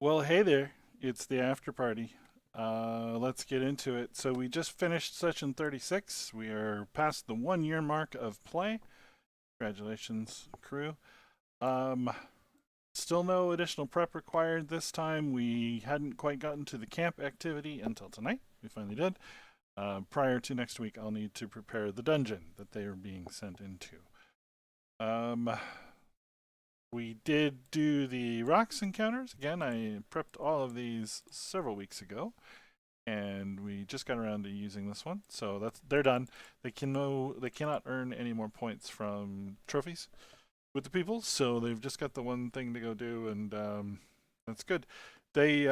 Well, hey there. It's the after party. Let's get into it. So we just finished session 36. We are past the 1 year mark of play. Congratulations, crew. Um, Still no additional prep required this time. We hadn't quite gotten to the camp activity until tonight. We finally did. Prior to next week, I'll need to prepare the dungeon that they are being sent into. Um, we did do the rocks encounters. Again, I prepped all of these several weeks ago, and we just got around to using this one. So they're done. They cannot earn any more points from trophies with the people, so they've just got the one thing to go do, and that's good. They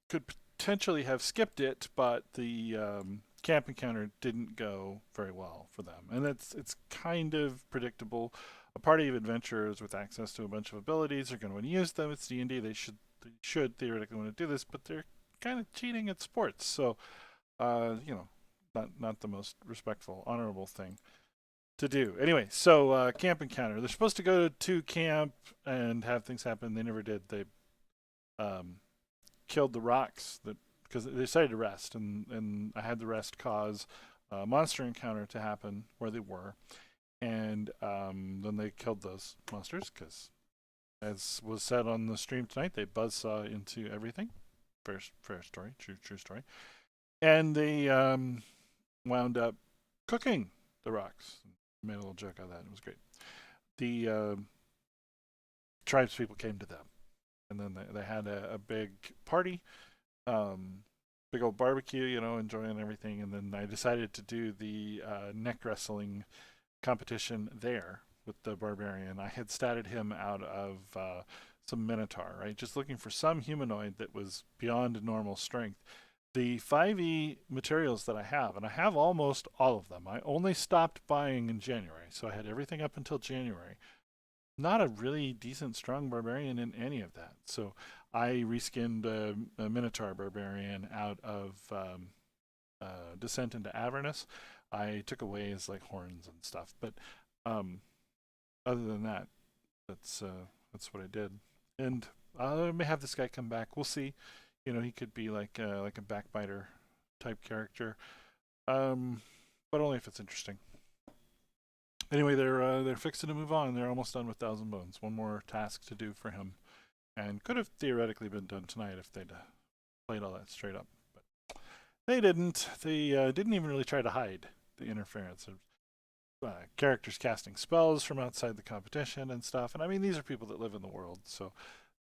could potentially have skipped it, but the camp encounter didn't go very well for them, and it's kind of predictable. A party of adventurers with access to a bunch of abilities are going to want to use them. It's D&D. They should theoretically want to do this, but they're kind of cheating at sports. So, not the most respectful, honorable thing to do. Anyway, so camp encounter. They're supposed to go to camp and have things happen. They never did. They um, killed the rocks that because they decided to rest, and I had the rest cause a monster encounter to happen where they were, and then they killed those monsters because, as was said on the stream tonight, they buzzsaw into everything. Fair story, true story, and they wound up cooking the rocks. Made a little joke out of that. It was great. The tribespeople came to them, and then they had a big party, big old barbecue, enjoying everything. And then I decided to do the neck wrestling competition there with the barbarian. I had statted him out of some minotaur, right? Just looking for some humanoid that was beyond normal strength. The 5e materials that I have, and I have almost all of them. I only stopped buying in January, so I had everything up until January. Not a really decent, strong barbarian in any of that. So I reskinned a Minotaur barbarian out of Descent into Avernus. I took away his like horns and stuff, but um, other than that, that's what I did. And I may have this guy come back. We'll see. He could be like a backbiter type character, but only if it's interesting. Anyway, they're fixing to move on. They're almost done with Thousand Bones. One more task to do for him, and could have theoretically been done tonight if they'd played all that straight up. But they didn't. They didn't even really try to hide the interference of characters casting spells from outside the competition and stuff. And I mean, these are people that live in the world, so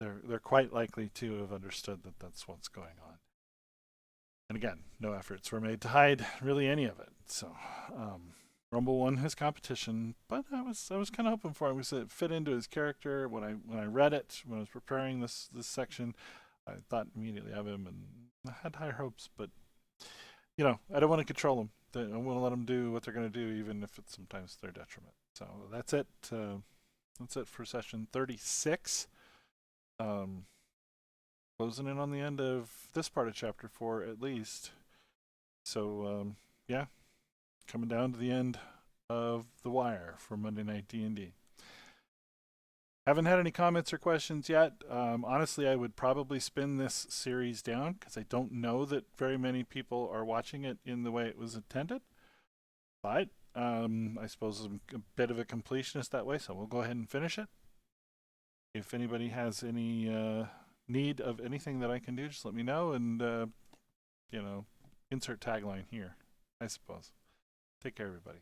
they're quite likely to have understood that that's what's going on. And again, no efforts were made to hide really any of it. So Rumble won his competition, but I was kind of hoping for it. It fit into his character. When I read it, when I was preparing this section, I thought immediately of him, and I had higher hopes. But I don't want to control them. I want to let them do what they're going to do, even if it's sometimes to their detriment. So that's it. That's it for session 36. Closing in on the end of this part of chapter 4 at least. So yeah, coming down to the end of the wire for Monday Night D&D. Haven't had any comments or questions yet. Honestly, I would probably spin this series down because I don't know that very many people are watching it in the way it was intended. But I suppose I'm a bit of a completionist that way, so we'll go ahead and finish it. If anybody has any need of anything that I can do, just let me know, and insert tagline here, I suppose. Take care, everybody.